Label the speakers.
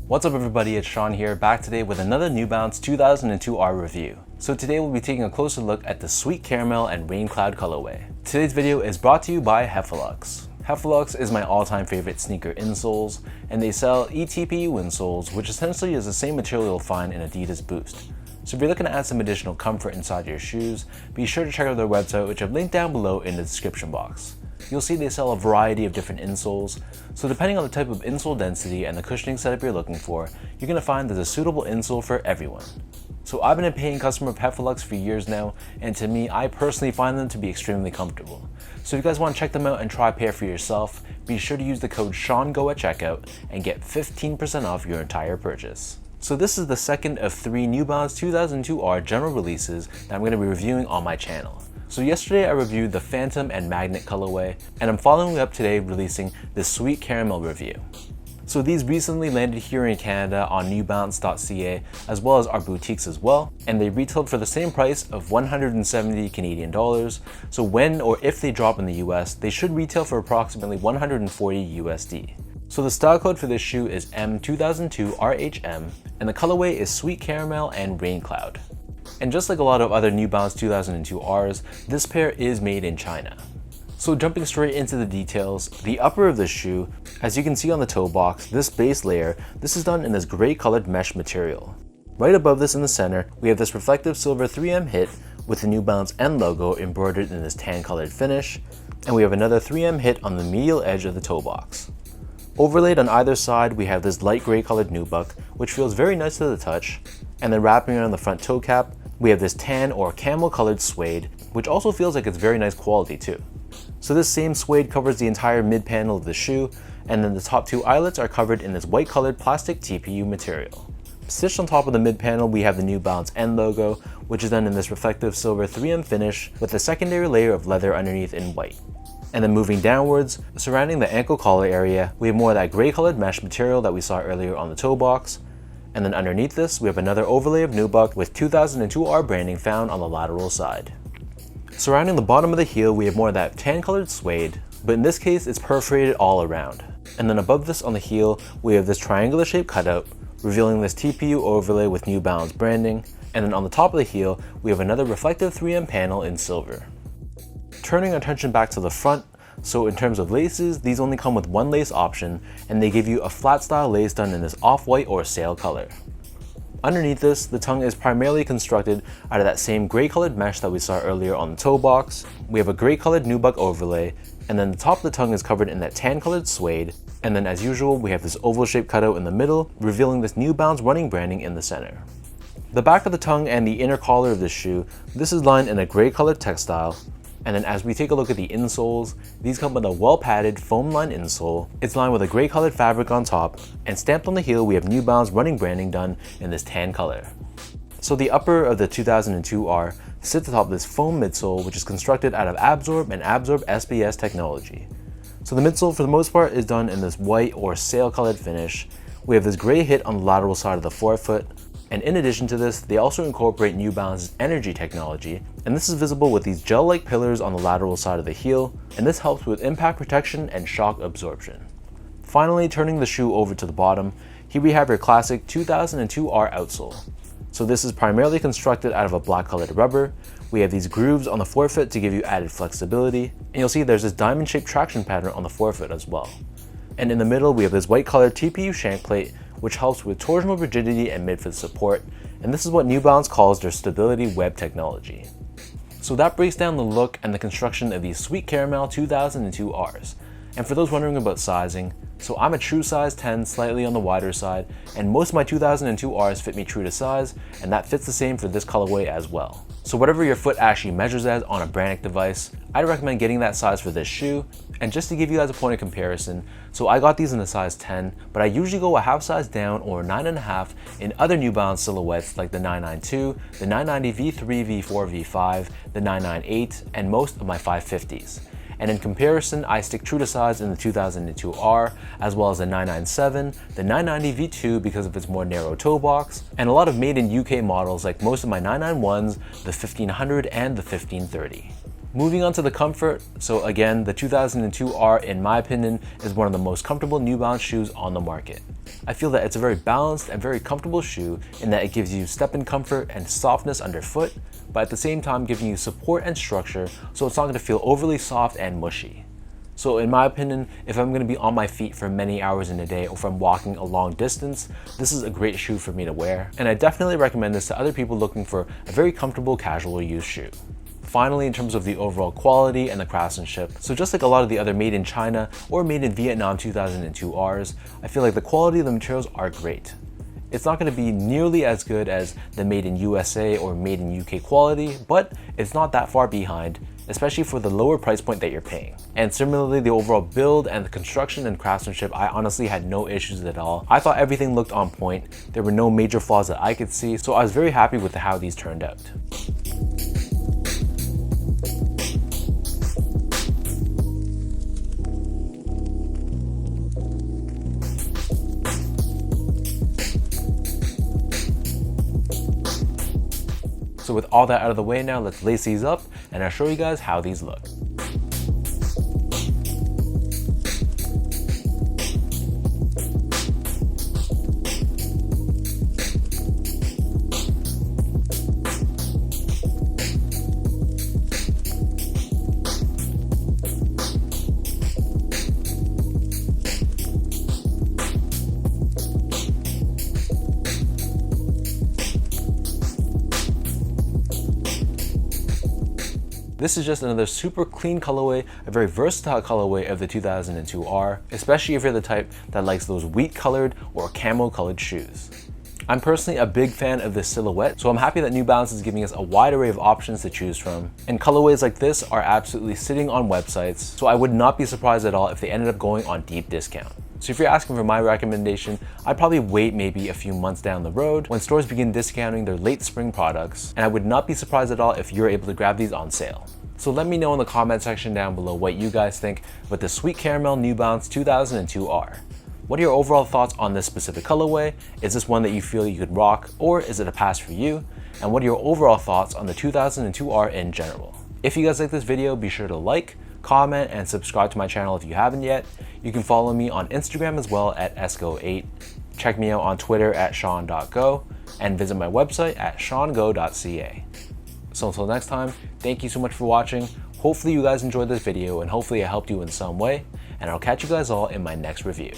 Speaker 1: What's up everybody, it's Sean here, back today with another New Balance 2002R review. So today we'll be taking a closer look at the Sweet Caramel and Rain Cloud colorway. Today's video is brought to you by Heffalux. Heffalux is my all-time favorite sneaker insoles, and they sell eTPU insoles, which essentially is the same material you'll find in Adidas Boost. So if you're looking to add some additional comfort inside your shoes, be sure to check out their website, which I've linked down below in the description box. You'll see they sell a variety of different insoles, so depending on the type of insole density and the cushioning setup you're looking for, you're going to find there's a suitable insole for everyone. So I've been a paying customer of Heffalux for years now, and to me, I personally find them to be extremely comfortable. So if you guys want to check them out and try a pair for yourself, be sure to use the code SEANGO at checkout and get 15% off your entire purchase. So this is the second of 3 New Balance 2002R general releases that I'm going to be reviewing on my channel. So yesterday I reviewed the Phantom and Magnet colorway, and I'm following up today releasing the Sweet Caramel review. So these recently landed here in Canada on newbalance.ca as well as our boutiques as well, and they retailed for the same price of 170 Canadian dollars. So when or if they drop in the US, they should retail for approximately 140 USD. So the style code for this shoe is M2002RHM, and the colorway is Sweet Caramel and Rain Cloud. And just like a lot of other New Balance 2002Rs, this pair is made in China. So jumping straight into the details, the upper of this shoe, as you can see on the toe box, this base layer, this is done in this gray colored mesh material. Right above this in the center, we have this reflective silver 3M hit with the New Balance N logo embroidered in this tan colored finish, and we have another 3M hit on the medial edge of the toe box. Overlaid on either side, we have this light gray colored nubuck, which feels very nice to the touch, and then wrapping around the front toe cap, we have this tan or camel colored suede, which also feels like it's very nice quality too. So this same suede covers the entire mid panel of the shoe, and then the top 2 eyelets are covered in this white colored plastic TPU material. Stitched on top of the mid panel, we have the New Balance N logo, which is done in this reflective silver 3M finish with a secondary layer of leather underneath in white. And then moving downwards, surrounding the ankle collar area, we have more of that gray colored mesh material that we saw earlier on the toe box. And then underneath this, we have another overlay of nubuck with 2002R branding found on the lateral side. Surrounding the bottom of the heel, we have more of that tan colored suede, but in this case, it's perforated all around. And then above this on the heel, we have this triangular shaped cutout, revealing this TPU overlay with New Balance branding. And then on the top of the heel, we have another reflective 3M panel in silver. Turning our attention back to the front, so in terms of laces, these only come with one lace option, and they give you a flat style lace done in this off-white or sail color. Underneath this, the tongue is primarily constructed out of that same gray colored mesh that we saw earlier on the toe box. We have a gray colored nubuck overlay, and then the top of the tongue is covered in that tan colored suede, and then as usual, we have this oval shaped cutout in the middle, revealing this New Balance running branding in the center. The back of the tongue and the inner collar of this shoe, this is lined in a gray colored textile. And then as we take a look at the insoles, these come with a well-padded foam-lined insole. It's lined with a gray colored fabric on top, and stamped on the heel we have New Balance running branding done in this tan color. So the upper of the 2002R sits atop this foam midsole, which is constructed out of Absorb and Absorb SBS technology. So the midsole for the most part is done in this white or sail colored finish. We have this gray hit on the lateral side of the forefoot. And in addition to this, they also incorporate New Balance's energy technology, and this is visible with these gel-like pillars on the lateral side of the heel, and this helps with impact protection and shock absorption. Finally, turning the shoe over to the bottom, here we have your classic 2002R outsole. So this is primarily constructed out of a black colored rubber. We have these grooves on the forefoot to give you added flexibility, and you'll see there's this diamond-shaped traction pattern on the forefoot as well. And in the middle, we have this white colored TPU shank plate, which helps with torsional rigidity and midfoot support, and this is what New Balance calls their stability web technology. So that breaks down the look and the construction of these Sweet Caramel 2002Rs. And for those wondering about sizing, so I'm a true size 10, slightly on the wider side, and most of my 2002Rs fit me true to size, and that fits the same for this colorway as well. So whatever your foot actually measures as on a Brannick device, I'd recommend getting that size for this shoe. And just to give you guys a point of comparison, so I got these in a size 10, but I usually go a half size down or 9.5 in other New Balance silhouettes like the 992, the 990 V3, V4, V5, the 998, and most of my 550s. And in comparison, I stick true to size in the 2002R, as well as the 997, the 990 V2 because of its more narrow toe box, and a lot of made in UK models like most of my 991s, the 1500 and the 1530. Moving on to the comfort, so again, the 2002R in my opinion is one of the most comfortable New Balance shoes on the market. I feel that it's a very balanced and very comfortable shoe in that it gives you step-in comfort and softness underfoot, but at the same time giving you support and structure so it's not going to feel overly soft and mushy. So in my opinion, if I'm going to be on my feet for many hours in a day or if I'm walking a long distance, this is a great shoe for me to wear, and I definitely recommend this to other people looking for a very comfortable casual use shoe. Finally, in terms of the overall quality and the craftsmanship, so just like a lot of the other made in China or made in Vietnam 2002Rs, I feel like the quality of the materials are great. It's not going to be nearly as good as the made in USA or made in UK quality, but it's not that far behind, especially for the lower price point that you're paying. And similarly, the overall build and the construction and craftsmanship, I honestly had no issues at all. I thought everything looked on point. There were no major flaws that I could see, so I was very happy with how these turned out. So with all that out of the way now, let's lace these up and I'll show you guys how these look. This is just another super clean colorway, a very versatile colorway of the 2002R, especially if you're the type that likes those wheat colored or camo colored shoes. I'm personally a big fan of this silhouette, so I'm happy that New Balance is giving us a wide array of options to choose from. And colorways like this are absolutely sitting on websites, so I would not be surprised at all if they ended up going on deep discount. So if you're asking for my recommendation, I'd probably wait maybe a few months down the road when stores begin discounting their late spring products, and I would not be surprised at all if you're able to grab these on sale. So let me know in the comment section down below what you guys think about the Sweet Caramel New Balance 2002R. What are your overall thoughts on this specific colorway? Is this one that you feel you could rock, or is it a pass for you? And what are your overall thoughts on the 2002R in general? If you guys like this video, be sure to like, comment, and subscribe to my channel if you haven't yet. You can follow me on Instagram as well at esco8. Check me out on Twitter at sean.go and visit my website at seango.ca. So until next time, thank you so much for watching. Hopefully you guys enjoyed this video and hopefully it helped you in some way, and I'll catch you guys all in my next review.